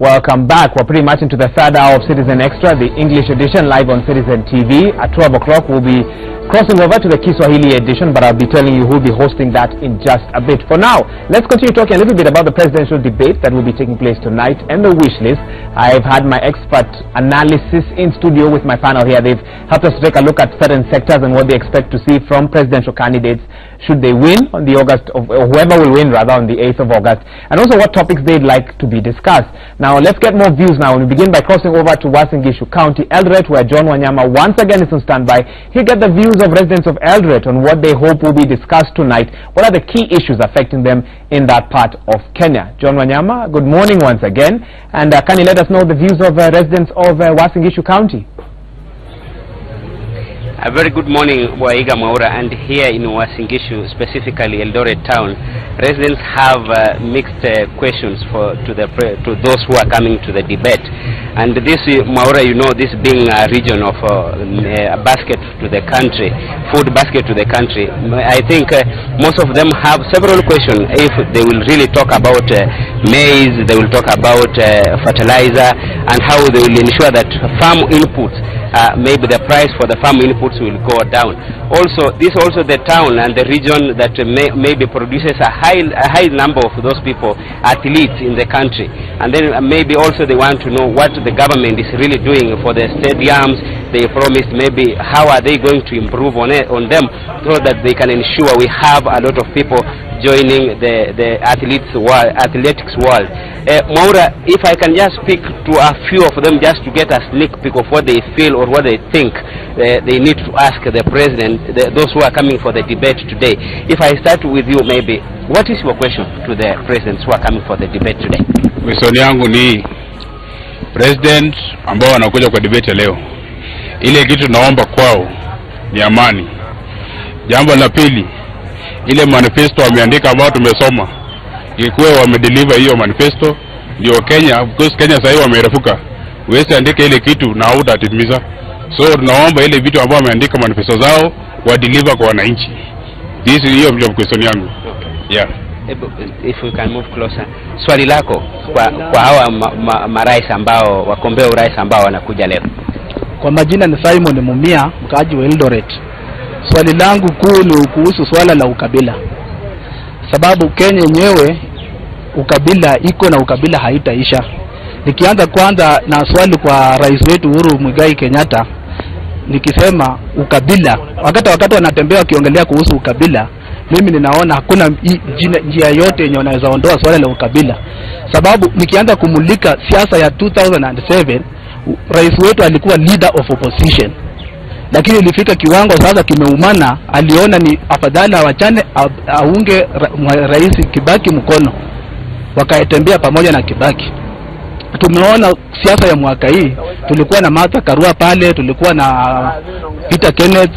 Welcome back. We're pretty much into the third hour of Citizen Extra, the English edition, live on Citizen TV. At 12 o'clock, we'll be crossing over to the Kiswahili edition, but I'll be telling you who'll be hosting that in just a bit. For now, let's continue talking a little bit about the presidential debate that will be taking place tonight and the wish list. I've had my expert analysis in studio with my panel here. They've helped us to take a look at certain sectors and what they expect to see from presidential candidates should they win on the or whoever will win rather on the 8th of August, and also what topics they'd like to be discussed. Now let's get more views now, and we begin by crossing over to Uasin Gishu County, Eldoret, where John Wanyama once again is on standby. He'll get the views of residents of Eldoret on what they hope will be discussed tonight. What are the key issues affecting them in that part of Kenya? John Wanyama, good morning once again, and can you let us know the views of residents of Uasin Gishu County? A very good morning, Waiga Maura, and here in Uasin Gishu, specifically Eldoret town, residents have mixed questions to those who are coming to the debate. And this, Maura, you know, this being a region of a basket to the country, food basket to the country, I think most of them have several questions. If they will really talk about maize, they will talk about fertilizer, and how they will ensure that farm inputs, maybe the price for the farm inputs will go down. Also, this also the town and the region that maybe produces a high number of those people, athletes in the country. And then maybe also they want to know what the government is really doing for the stadiums. They promised maybe how are they going to improve on them so that they can ensure we have a lot of people joining the athletics world. Maura, if I can just speak to a few of them just to get a sneak peek of what they feel or what they think they need to ask the president, those who are coming for the debate today. If I start with you, maybe, what is your question to the presidents who are coming for the debate today? Question yangu ni president ambao wanakuja kwa debate leo. Ile kitu naomba kwao ni amani. Jambo la pili, ile manifesto wameandika ambao tumesoma, ilikuwa wamedeliver hiyo manifesto, ndio Kenya, because Kenya sasa wamerefuka. Wewe andike ile kitu na hautatimiza. So tunaomba ile vitu ambao wameandika manifesto zao wa deliver kwa wananchi. This is hiyo ndio question yangu. Okay. Yeah. If we can move closer. Swali lako kwa hawa marais ambao wakombea urais ambao wanakuja leo. Kwa majina ni Simon Mumia, mkaaji wa Eldoret. Swali langu kuu ni kuhusu swala la ukabila. Sababu Kenya yenyewe ukabila iko na ukabila haitaisha. Nikianza kwanza na swali kwa rais wetu Uhuru Muigai Kenyatta, nikisema ukabila, wakati wanatembea wakiongelea kuhusu ukabila, mimi ninaona hakuna njia yote yenye wanaweza ondoa swala la ukabila. Sababu nikianza kumulika siasa ya 2007, rais wetu alikuwa leader of opposition. Lakini ilifika kiwango sasa kimeumana, aliona ni afadhali awachane aunge rais Kibaki mkono. Wakaetembea pamoja na Kibaki. Tumeona siasa ya mwaka hii, tulikuwa na Martha Karua pale, tulikuwa na Peter Kenneth.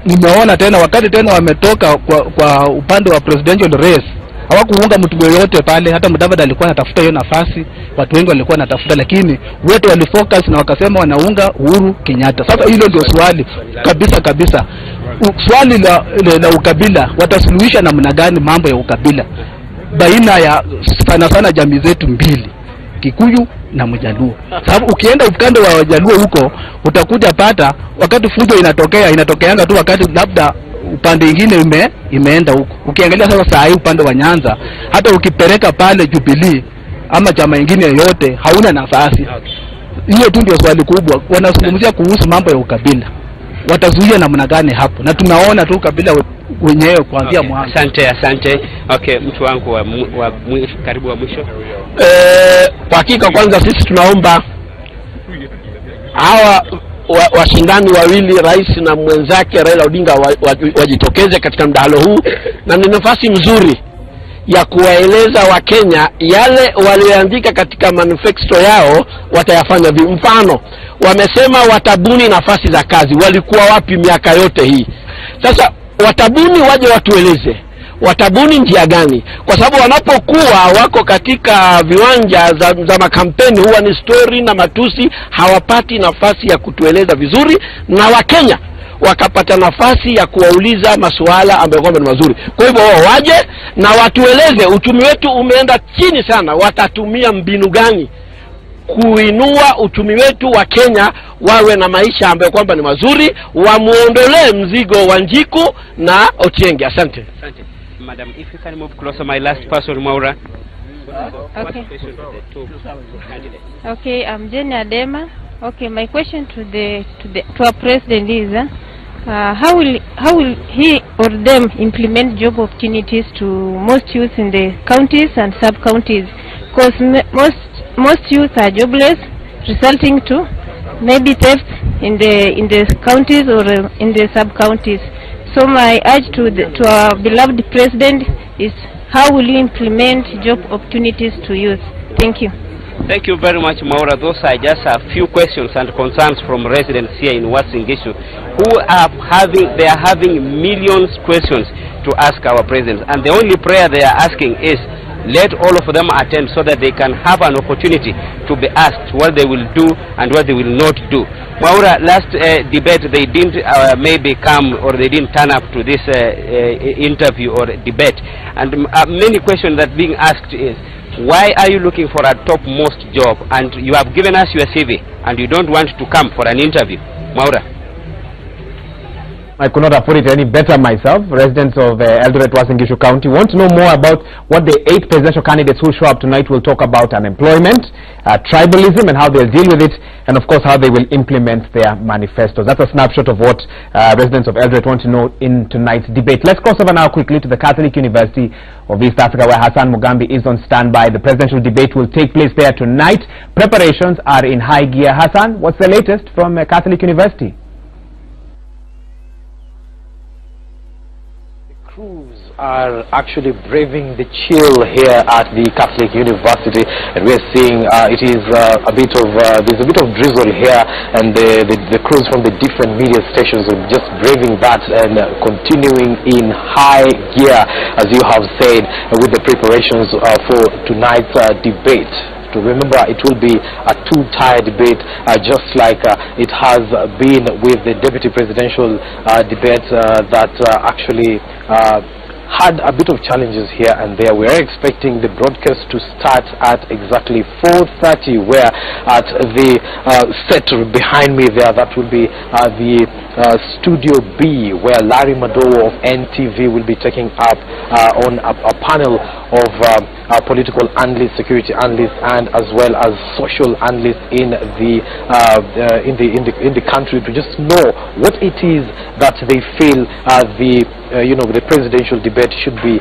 Nimeona tena wakati tena wametoka kwa upande wa presidential race, hawakuunga mtu yoyote pale. Hata Mudavadi alikuwa anatafuta hiyo nafasi, watu wengi walikuwa wanatafuta, lakini wote walifocus na wakasema wanaunga Uhuru Kenyatta. Sasa hilo ndio swali kabisa. Swali la ukabila, watasuluhisha namna gani mambo ya ukabila baina ya sana jamii zetu mbili, Kikuyu na Mjaluo? Sababu ukienda upande wa Wajaluo huko utakuja pata wakati fujo inatokeanga tu wakati labda upande mwingine imeenda huko. Ukiangalia sasa saa hii upande wa Nyanza, hata ukipeleka pale Jubilee ama chama kingine yote hauna nafasi. Hiyo tu ndio swali kubwa. Wanazungumzia kuhusu mambo ya ukabila, watazuia namna gani hapo? Na tunaona tu ukabila wenyewe kuanzia mwanzo. Asante. Okay, mtu wangu karibu wa mwisho. Kwa hakika kwanza sisi tunaomba hawa washindani wawili, rais na mwenzake Raila Odinga, wajitokeze katika mdahalo huu, na ni nafasi nzuri ya kuwaeleza Wakenya yale walioandika katika manifesto yao watayafanya. Mfano, wamesema watabuni nafasi za kazi. Walikuwa wapi miaka yote hii? Sasa watabuni, waje watueleze watabuni njia gani, kwa sababu wanapokuwa wako katika viwanja za makampeni huwa ni story na matusi, hawapati nafasi ya kutueleza vizuri, na Wakenya wakapata nafasi ya kuwauliza masuala ambayo kwamba ni mazuri. Kwa hivyo wao waje na watueleze uchumi wetu umeenda chini sana, watatumia mbinu gani kuinua uchumi wetu wa Kenya wawe na maisha ambayo kwamba ni mazuri, wamuondolee mzigo wa Njiku na Ochieng. Asante. Asante. Madam, if you can move closer, my last person, Maura. Okay. Okay, I'm Jenny Adema. Okay, my question to our president is, how will he or them implement job opportunities to most youth in the counties and sub-counties? Because most youth are jobless, resulting to maybe theft in the counties or in the sub-counties. So my urge to our beloved president is, how will you implement job opportunities to youth? Thank you. Thank you very much, Maura. Those are just a few questions and concerns from residents here in Wasingishu who are having millions of questions to ask our president. And the only prayer they are asking is, let all of them attend so that they can have an opportunity to be asked what they will do and what they will not do. Maura, last debate they didn't maybe come, or they didn't turn up to this interview or debate. And many questions that being asked is, why are you looking for a topmost job and you have given us your CV and you don't want to come for an interview? Maura. I could not have put it any better myself. Residents of Eldoret, Wasingishu County want to know more about what the 8 presidential candidates who show up tonight will talk about: unemployment, tribalism, and how they'll deal with it, and of course how they will implement their manifestos. That's a snapshot of what residents of Eldoret want to know in tonight's debate. Let's cross over now quickly to the Catholic University of East Africa, where Hassan Mugambi is on standby. The presidential debate will take place there tonight. Preparations are in high gear. Hassan, what's the latest from Catholic University? Crews are actually braving the chill here at the Catholic University, and we're seeing there's a bit of drizzle here, and the crews from the different media stations are just braving that and continuing in high gear, as you have said, with the preparations for tonight's debate. To remember, it will be a two-tier debate, just like it has been with the deputy presidential debate that actually had a bit of challenges here and there. We are expecting the broadcast to start at exactly 4:30, where at the set behind me there, that will be the Studio B, where Larry Madowo of NTV will be taking up on a panel of political analysts, security analysts, and as well as social analysts in the country, to just know what it is that they feel the presidential debate should be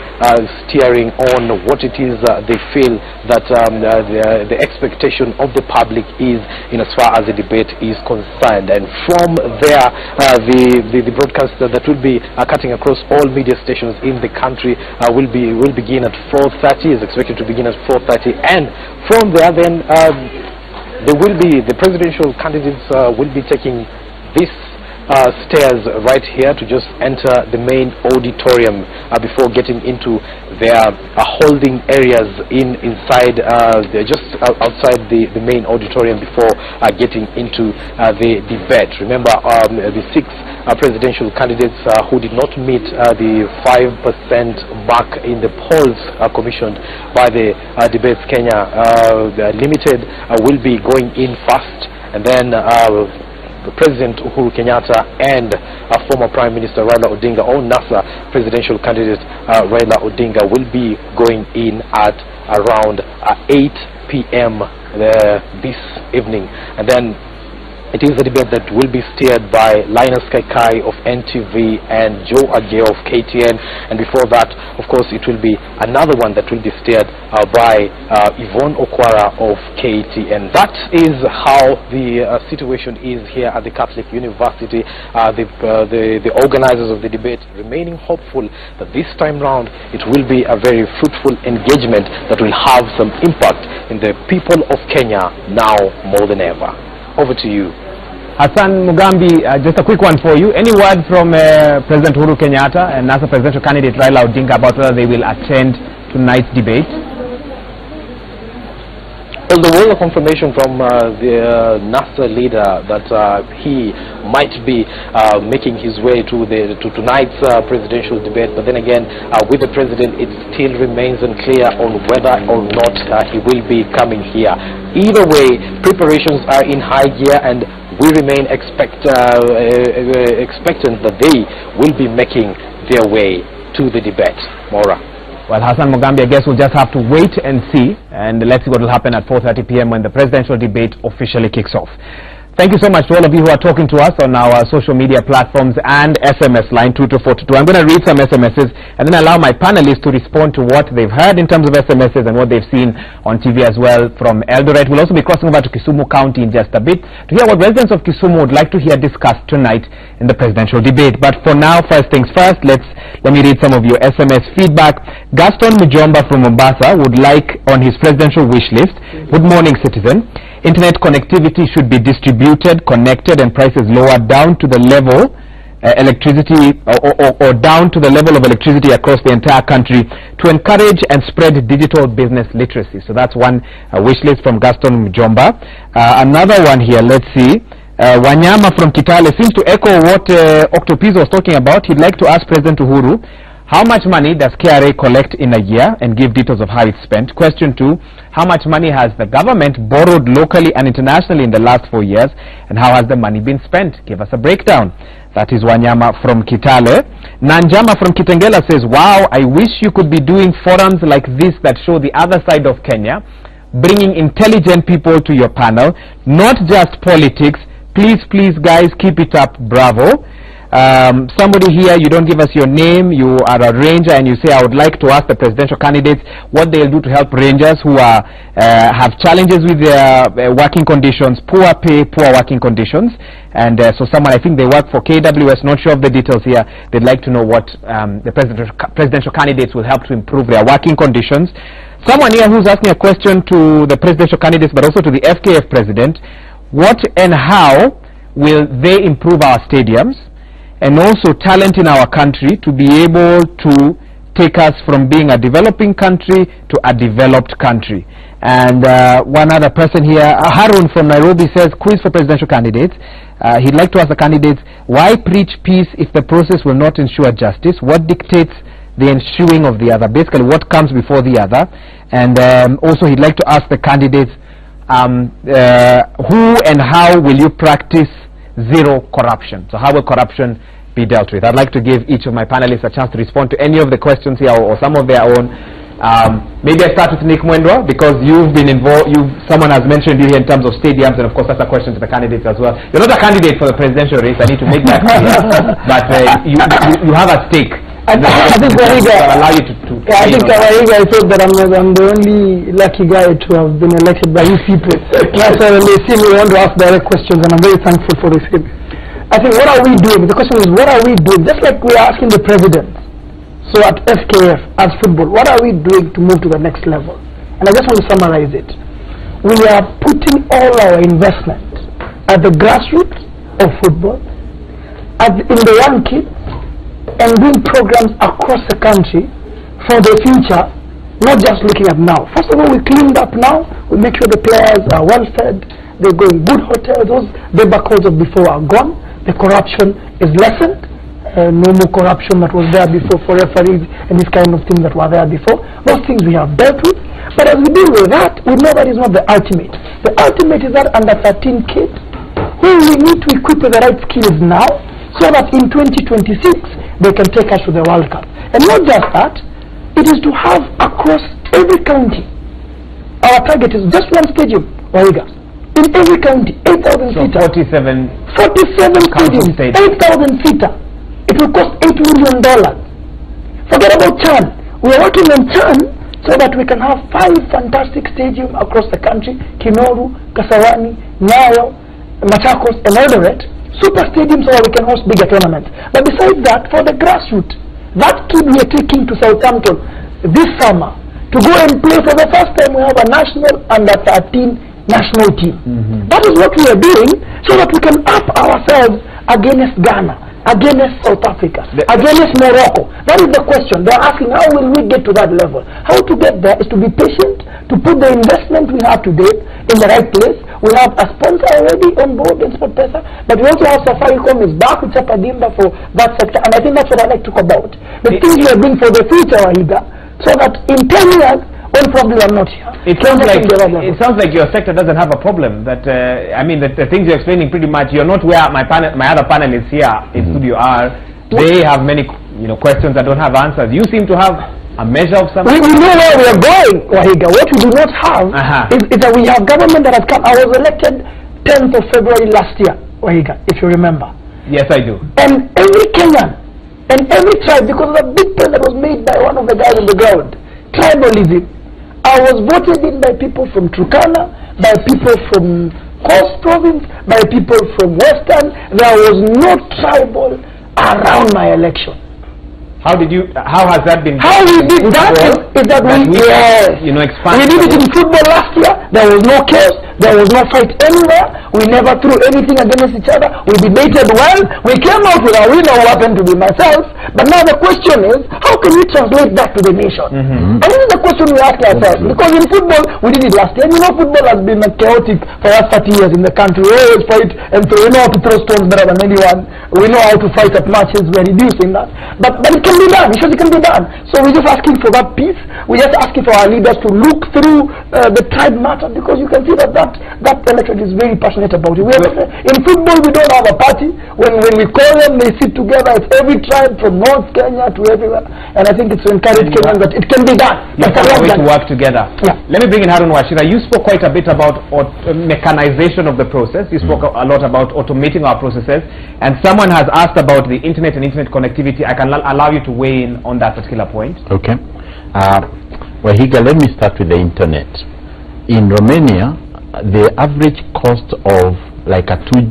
steering on, what it is they feel that the expectation of the public is in as far as the debate is concerned. And from there, the broadcast that will be cutting across all media stations in the country will begin at 4:30, is expected to begin at 4:30, and from there then the presidential candidates will be taking this stairs right here to just enter the main auditorium before getting into their holding areas inside just outside the main auditorium before getting into the debate. Remember, the 6 presidential candidates who did not meet the 5% mark in the polls commissioned by the Debates Kenya Limited will be going in first, and then President Uhuru Kenyatta and former Prime Minister Raila Odinga, or NASA presidential candidate Raila Odinga, will be going in at around 8 p.m. This evening. And then it is a debate that will be steered by Linus Kaikai of NTV and Joe Ageo of KTN, and before that, of course, it will be another one that will be steered by Yvonne Okwara of KTN. That is how the situation is here at the Catholic University. The organizers of the debate remaining hopeful that this time round it will be a very fruitful engagement that will have some impact in the people of Kenya now more than ever. Over to you. Hassan Mugambi, just a quick one for you. Any word from President Uhuru Kenyatta and NASA presidential candidate Raila Odinga about whether they will attend tonight's debate? Well, there was a confirmation from the NASA leader that he might be making his way to tonight's presidential debate. But then again, with the president, it still remains unclear on whether or not he will be coming here. Either way, preparations are in high gear, and we remain expectant that they will be making their way to the debate. Maura. Well, Hassan Mugambi, I guess we'll just have to wait and see, and let's see what will happen at 4:30 p.m. when the presidential debate officially kicks off. Thank you so much to all of you who are talking to us on our social media platforms and SMS line 22422. I'm going to read some SMSs and then allow my panelists to respond to what they've heard in terms of SMSs and what they've seen on TV as well from Eldoret. We'll also be crossing over to Kisumu County in just a bit to hear what residents of Kisumu would like to hear discussed tonight in the presidential debate. But for now, first things first, let me read some of your SMS feedback. Gaston Mujomba from Mombasa would like on his presidential wish list, good morning, citizen. Internet connectivity should be distributed, connected, and prices lowered down to the level electricity or down to the level of electricity across the entire country to encourage and spread digital business literacy. So that's one wish list from Gaston Mjomba. Another one here, let's see. Wanyama from Kitale seems to echo what Octopizo was talking about. He'd like to ask President Uhuru, how much money does KRA collect in a year, and give details of how it's spent? Question 2, how much money has the government borrowed locally and internationally in the last 4 years, and how has the money been spent? Give us a breakdown. That is Wanyama from Kitale. Nanjama from Kitengela says, wow, I wish you could be doing forums like this that show the other side of Kenya, bringing intelligent people to your panel, not just politics. Please, please, guys, keep it up. Bravo. Somebody here, you don't give us your name, you are a ranger, and you say, I would like to ask the presidential candidates what they'll do to help rangers who are have challenges with their working conditions, poor pay, poor working conditions. And so someone, I think they work for KWS, not sure of the details here, they'd like to know what the presidential candidates will help to improve their working conditions. Someone here who's asking a question to the presidential candidates, but also to the FKF president, what and how will they improve our stadiums and also talent in our country to be able to take us from being a developing country to a developed country? And one other person here, Harun from Nairobi, says, quiz for presidential candidates. He'd like to ask the candidates, why preach peace if the process will not ensure justice? What dictates the ensuing of the other? Basically, what comes before the other? And also he'd like to ask the candidates, who and how will you practice zero corruption? So how will corruption be dealt with? I'd like to give each of my panelists a chance to respond to any of the questions here or some of their own. Maybe I start with Nick Mwendwa, because you've been involved, someone has mentioned you here in terms of stadiums, and of course that's a question to the candidates as well. You're not a candidate for the presidential race, I need to make that clear, but you have a stake. I think Wariga, allow you I think Wariga, I thought that I'm the only lucky guy to have been elected by these people. That's why when they see me, want to ask direct questions, and I'm very thankful for this. I think, what are we doing? The question is, what are we doing? Just like we are asking the president. So at FKF, as football, what are we doing to move to the next level? And I just want to summarize it. We are putting all our investment at the grassroots of football, in the young kids, and doing programs across the country for the future, not just looking at now. First of all, we cleaned up now. We make sure the players are well fed, they go in good hotels. Those debacles of before are gone. The corruption is lessened. No more corruption that was there before for referees and this kind of things that were there before. Those things we have dealt with. But as we deal with that, we know that is not the ultimate. The ultimate is that under 13 kids who we need to equip with the right skills now, so that in 2026 they can take us to the World Cup. And not just that, it is to have across every county. Our target is just one stadium, Wariga. In every county, 8,000 so seater. 47 stadiums, 8,000 seater. It will cost $8 million. Forget about Chan. We are working on Chan so that we can have 5 fantastic stadiums across the country: Kinoru, Kasarani, Nyayo, Machakos, and Eldoret. Super stadiums so that we can host bigger tournaments. But besides that, for the grassroots, that kid we are taking to Southampton this summer to go and play for the first time. We have a national under 13 national team. That is what we are doing so that we can up ourselves against Ghana, against South Africa, against Morocco. That is the question. They are asking, how will we get to that level? How how to get there is to be patient, to put the investment we have today in the right place. We have a sponsor already on board in SportPesa, but we also have Safaricom is back with Chapadimba for that sector, and I think that's what I like to talk about. The things we are doing for the future, Wahiga, so that in 10 years, when probably I'm not here. It sounds like your sector doesn't have a problem. That I mean, the things you're explaining pretty much. You're not where my other panelists here in studio are. They have many questions that don't have answers. You seem to have a measure of something. We know where we are going, Wahiga. What we do not have is that we have government that has come. I was elected 10th of February last year, Wahiga, if you remember. Yes, I do. And every Kenyan and every tribe, because of the big plan that was made by one of the guys on the ground, tribalism. I was voted in by people from Turkana, by people from Coast Province, by people from Western. There was no tribal around my election. How has that been? How we did that is that we expand. We did it in football last year. There was no chaos. There was no fight anywhere. We never threw anything against each other. We debated well. We came out with a winner who happened to be myself. But now the question is, how can we translate that to the nation? And this is the question we ask ourselves. Because in football, we did it last year. And football has been chaotic for us 30 years in the country. We always fight and we know how to throw stones better than anyone. We know how to fight at matches. We're reducing that. But it can be done. It can be done. So we're just asking for that peace. We're just asking for our leaders to look through the tribe matter, because you can see that electorate is very passionate about it. In football, we don't have a party. When we call them, they sit together. It's every tribe from North Kenya to everywhere. And I think it's to encourage Kenyans that it can be done. You can always work together. Yeah. Let me bring in Harun Wachira. You spoke quite a bit about mechanization of the process. You spoke a lot about automating our processes. And someone has asked about the internet and internet connectivity. I can allow you to weigh in on that particular point. Okay. Wahiga, let me start with the internet. In Romania, the average cost of like a 2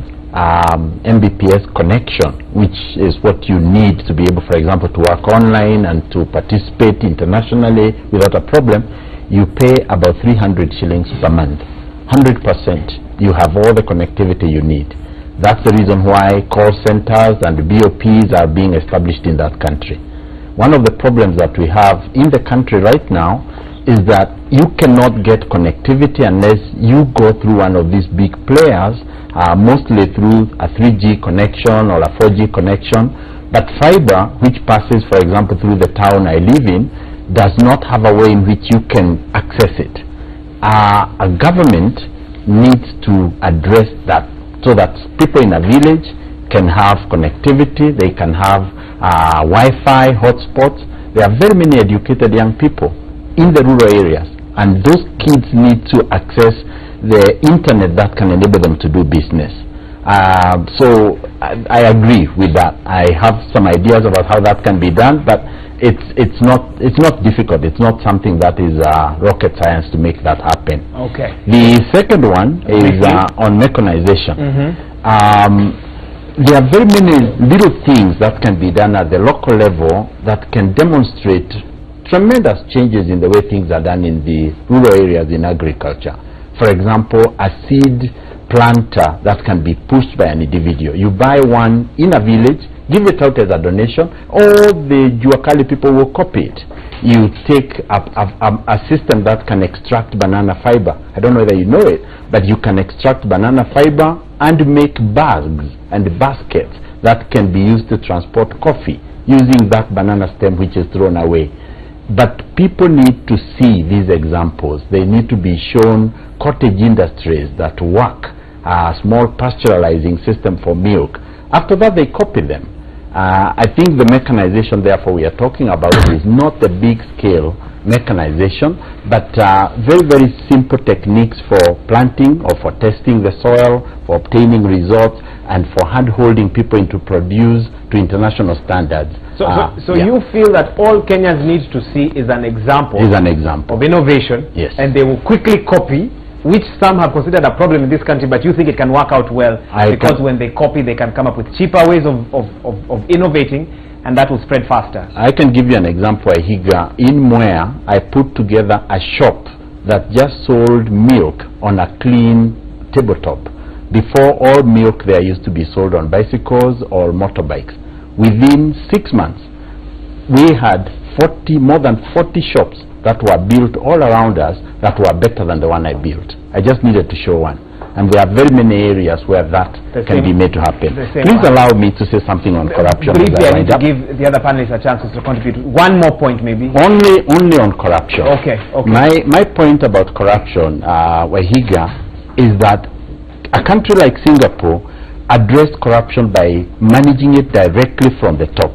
Mbps connection, which is what you need to be able, for example, to work online and to participate internationally without a problem, you pay about 300 shillings per month. 100%. You have all the connectivity you need. That's the reason why call centers and BOPs are being established in that country. One of the problems that we have in the country right now is that you cannot get connectivity unless you go through one of these big players, mostly through a 3G connection or a 4G connection. But fiber, which passes, for example, through the town I live in, does not have a way in which you can access it. A government needs to address that, so that people in a village can have connectivity, they can have Wi-Fi hotspots. There are very many educated young people in the rural areas, and those kids need to access the internet that can enable them to do business. So I agree with that. I have some ideas about how that can be done, but it's not difficult. It's not something that is rocket science to make that happen. Okay. The second one is on mechanization. There are very many little things that can be done at the local level that can demonstrate tremendous changes in the way things are done in the rural areas in agriculture. For example, a seed planter that can be pushed by an individual. You buy one in a village, give it out as a donation, all the Juakali people will copy it. You take a system that can extract banana fiber. I don't know whether you know it, but you can extract banana fiber and make bags and baskets that can be used to transport coffee using that banana stem which is thrown away. But people need to see these examples. They need to be shown cottage industries that work, a small pastoralizing system for milk. After that, they copy them. I think the mechanization, therefore, we are talking about is not the big scale mechanization, but very, very simple techniques for planting or for testing the soil, for obtaining results, and for hand-holding people into produce to international standards. So you feel that all Kenyans need to see is an example of innovation, yes, and they will quickly copy, which some have considered a problem in this country, but you think it can work out well because when they copy, they can come up with cheaper ways of innovating, and that will spread faster. I can give you an example, Higa. In Mwea, I put together a shop that just sold milk on a clean tabletop. Before, all milk there used to be sold on bicycles or motorbikes. Within 6 months, we had more than 40 shops that were built all around us that were better than the one I built. I just needed to show one. And there are very many areas where that can be made to happen. Please allow me to say something on corruption. Briefly, I need to give the other panelists a chance to contribute. One more point, maybe. Only on corruption. Okay. My point about corruption, Wahiga, is that a country like Singapore addressed corruption by managing it directly from the top.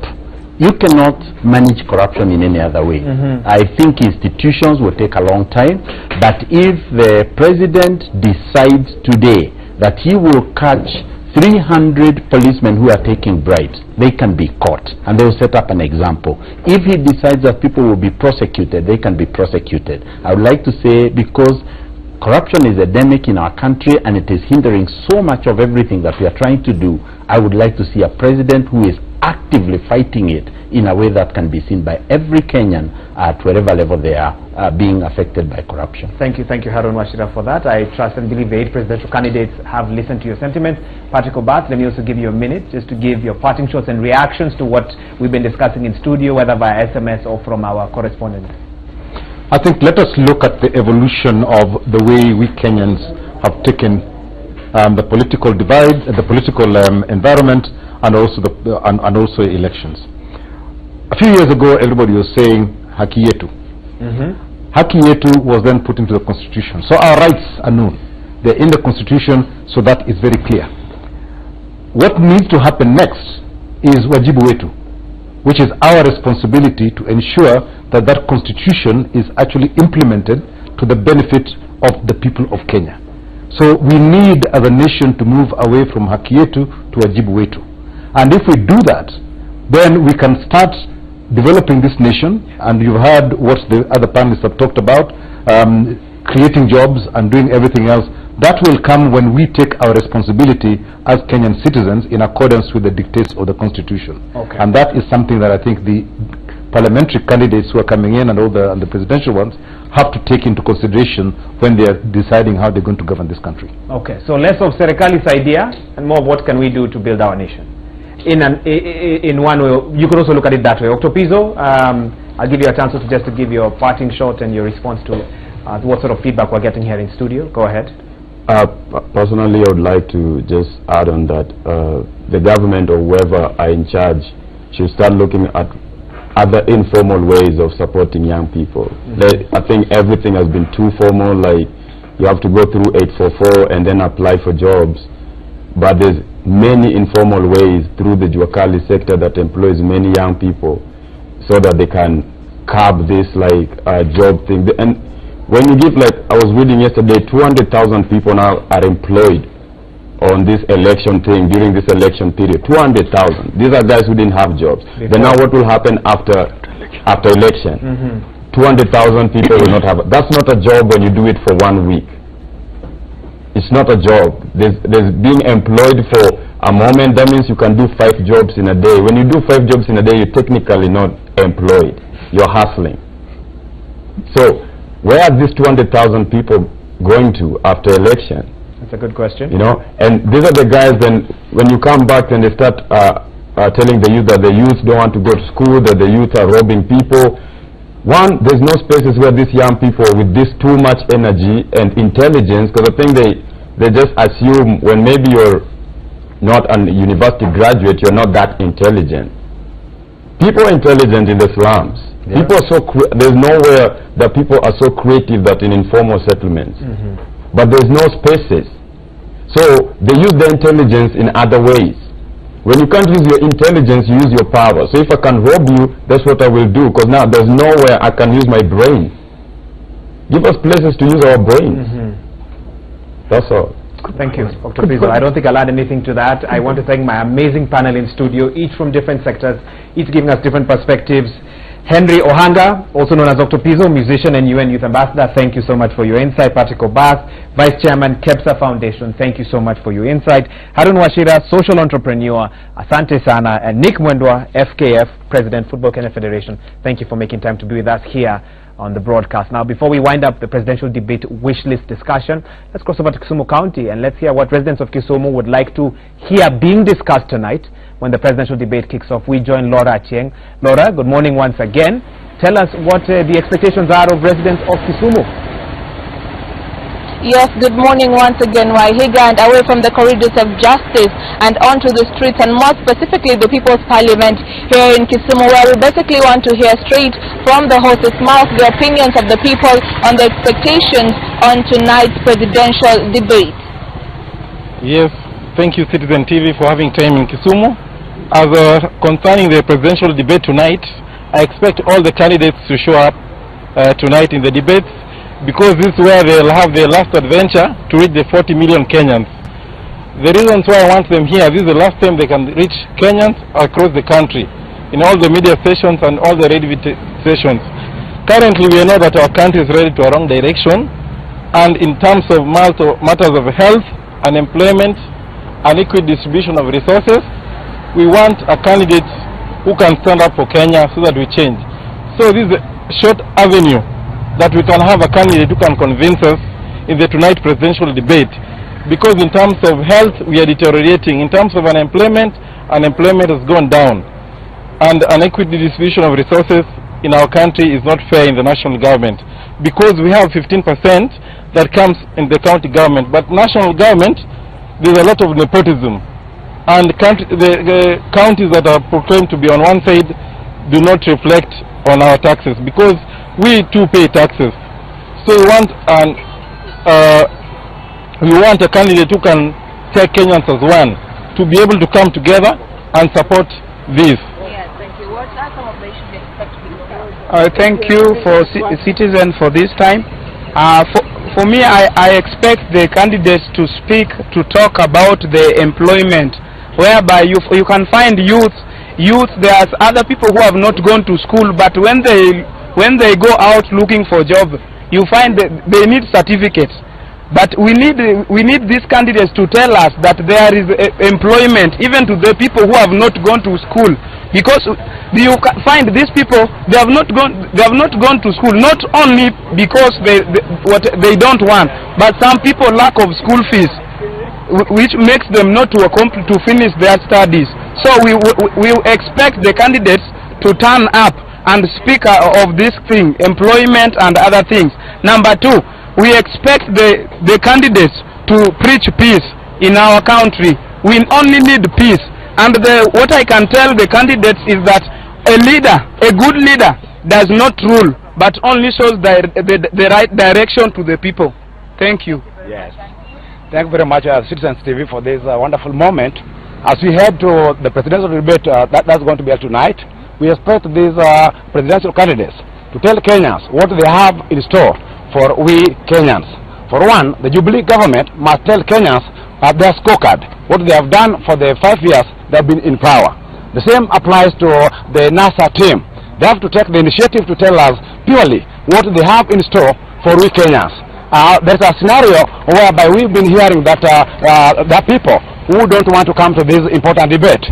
You cannot manage corruption in any other way. I think institutions will take a long time, but if the president decides today that he will catch 300 policemen who are taking bribes, they can be caught and they will set up an example. If he decides that people will be prosecuted, they can be prosecuted. I would like to say, because corruption is endemic in our country and it is hindering so much of everything that we are trying to do, I would like to see a president who is actively fighting it in a way that can be seen by every Kenyan at wherever level they are being affected by corruption. Thank you, Harun Wachira, for that. I trust and believe the 8 presidential candidates have listened to your sentiments. Patrick Obath, let me also give you a minute just to give your parting shots and reactions to what we've been discussing in studio, whether via SMS or from our correspondent. I think let us look at the evolution of the way we Kenyans have taken the political divide, the political environment, and also elections. A few years ago, everybody was saying haki yetu. Haki yetu was then put into the constitution. So our rights are known. They're in the constitution, so that is very clear. What needs to happen next is wajibu wetu, which is our responsibility to ensure that that constitution is actually implemented to the benefit of the people of Kenya. So we need as a nation to move away from haki yetu to wajibu wetu. And if we do that, then we can start developing this nation, and you've heard what the other panelists have talked about, creating jobs and doing everything else. That will come when we take our responsibility as Kenyan citizens in accordance with the dictates of the Constitution. And that is something that I think the parliamentary candidates who are coming in and the presidential ones have to take into consideration when they are deciding how they're going to govern this country. Okay, so less of Serikali's idea and more of what can we do to build our nation. In one way, you could also look at it that way. Octopizo, I'll give you a chance to just to give your parting shot and your response to what sort of feedback we're getting here in studio. Go ahead. Personally, I would like to just add on that the government or whoever are in charge should start looking at other informal ways of supporting young people. I think everything has been too formal, like you have to go through 844 and then apply for jobs. But there's many informal ways through the Juakali sector that employs many young people so that they can curb this like job thing. And when you give, like I was reading yesterday, 200,000 people now are employed on this election thing during this election period. 200,000. These are guys who didn't have jobs. Then now what will happen after election? 200,000 people will not have. That's not a job when you do it for 1 week. It's not a job. There's being employed for a moment. That means you can do 5 jobs in a day. When you do 5 jobs in a day, you're technically not employed. You're hustling. So where are these 200,000 people going to after election? That's a good question. You know, and these are the guys. Then when you come back and they start telling the youth that the youth don't want to go to school, that the youth are robbing people. One, there's no spaces where these young people with this too much energy and intelligence, because I think they just assume when maybe you're not a university graduate, you're not that intelligent. People are intelligent in the slums. People are there's nowhere that people are so creative that in informal settlements. But there's no spaces. So they use their intelligence in other ways. When you can't use your intelligence, you use your power. So if I can rob you, that's what I will do, because now there's nowhere I can use my brain. Give us places to use our brains. That's all. Thank you, Dr. Pizo. I don't think I'll add anything to that. I want to thank my amazing panel in studio, each from different sectors, each giving us different perspectives. Henry Ohanga, also known as Dr. Pizo, musician and UN Youth Ambassador, thank you so much for your insight. Patrick Obath, Vice Chairman, KEPSA Foundation, thank you so much for your insight. Harun Wachira, social entrepreneur, asante sana, and Nick Mwendwa, FKF, President, Football Kenya Federation, thank you for making time to be with us here on the broadcast. Now, before we wind up the presidential debate wish list discussion, let's cross over to Kisumu County and let's hear what residents of Kisumu would like to hear being discussed tonight when the presidential debate kicks off. We join Laura Achieng. Laura, good morning once again. tell us what the expectations are of residents of Kisumu. Yes, good morning once again, Wahiga, and away from the corridors of justice and onto the streets, and more specifically the People's Parliament here in Kisumu, where we basically want to hear straight from the horse's mouth the opinions of the people on the expectations on tonight's presidential debate. Yes, thank you Citizen TV for having time in Kisumu. As concerning the presidential debate tonight, I expect all the candidates to show up tonight in the debates, because this is where they'll have their last adventure to reach the 40 million Kenyans. The reasons why I want them here, this is the last time they can reach Kenyans across the country, in all the media stations and all the radio stations. Currently we know that our country is ready to a wrong direction, and in terms of matters of health, unemployment, and equal distribution of resources, we want a candidate who can stand up for Kenya so that we change. So this is a short avenue that we can have a candidate who can convince us in the tonight presidential debate, because in terms of health we are deteriorating, in terms of unemployment has gone down, and an equity distribution of resources in our country is not fair in the national government, because we have 15% that comes in the county government, but national government there's a lot of nepotism, and the counties that are proclaimed to be on one side do not reflect on our taxes, because we too pay taxes. So we want a candidate who can take Kenyans as one, to be able to come together and support this. Yes, thank you. What are some of the issues you expect to be discussed? Thank you for Citizen for this time. For me, I expect the candidates to speak, to talk about the employment, whereby you can find youth, there's other people who have not gone to school, but when they go out looking for jobs, you find that they need certificates. But we need these candidates to tell us that there is employment even to the people who have not gone to school, because you find these people, they have not gone to school, not only because what they don't want, but some people lack of school fees, which makes them not to finish their studies. So we expect the candidates to turn up and speak of this thing, employment and other things. Number two, we expect the candidates to preach peace in our country. We only need peace. And what I can tell the candidates is that a good leader does not rule, but only shows the right direction to the people. Thank you. Yes. Thank you very much, Citizens TV, for this wonderful moment. As we head to the presidential debate that's going to be held tonight, we expect these presidential candidates to tell Kenyans what they have in store for we Kenyans. For one, the Jubilee government must tell Kenyans their scorecard, what they have done for the 5 years they have been in power. The same applies to the NASA team. They have to take the initiative to tell us purely what they have in store for we Kenyans. There's a scenario whereby we've been hearing that there are people who don't want to come to this important debate.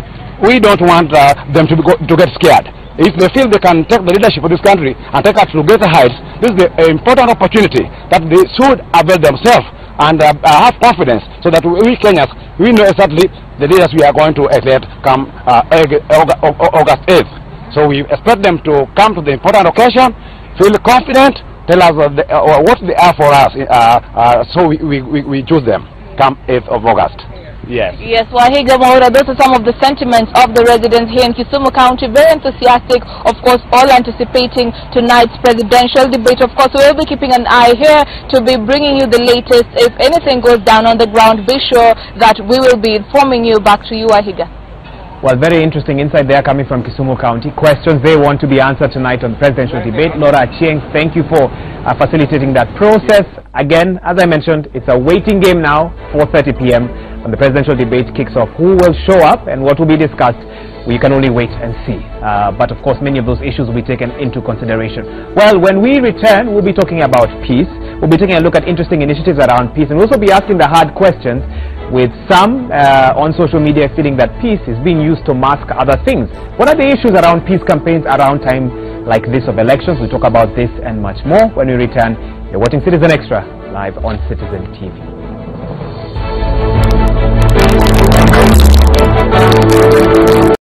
We don't want them to get scared. If they feel they can take the leadership of this country and take us to greater heights, this is an important opportunity that they should avail themselves and have confidence, so that we Kenyans, we know exactly the leaders we are going to elect come August 8th. So we expect them to come to the important occasion, feel confident, tell us what they are for us, so we choose them come 8th of August. Yes. Yes, Wahiga Maura, those are some of the sentiments of the residents here in Kisumu County. Very enthusiastic, of course, all anticipating tonight's presidential debate. Of course, we will be keeping an eye here to be bringing you the latest. If anything goes down on the ground, be sure that we will be informing you. Back to you, Wahiga. Well, very interesting insight there coming from Kisumu County. Questions they want to be answered tonight on presidential debate. Laura Achieng, thank you for facilitating that process. Again, as I mentioned, it's a waiting game now, 4:30 p.m. when the presidential debate kicks off. Who will show up and what will be discussed, we can only wait and see. But of course, many of those issues will be taken into consideration. Well, when we return, we'll be talking about peace. We'll be taking a look at interesting initiatives around peace, and we'll also be asking the hard questions, with some on social media feeling that peace is being used to mask other things. What are the issues around peace campaigns around time like this of elections? We'll talk about this and much more when we return. You're watching Citizen Extra live on Citizen TV.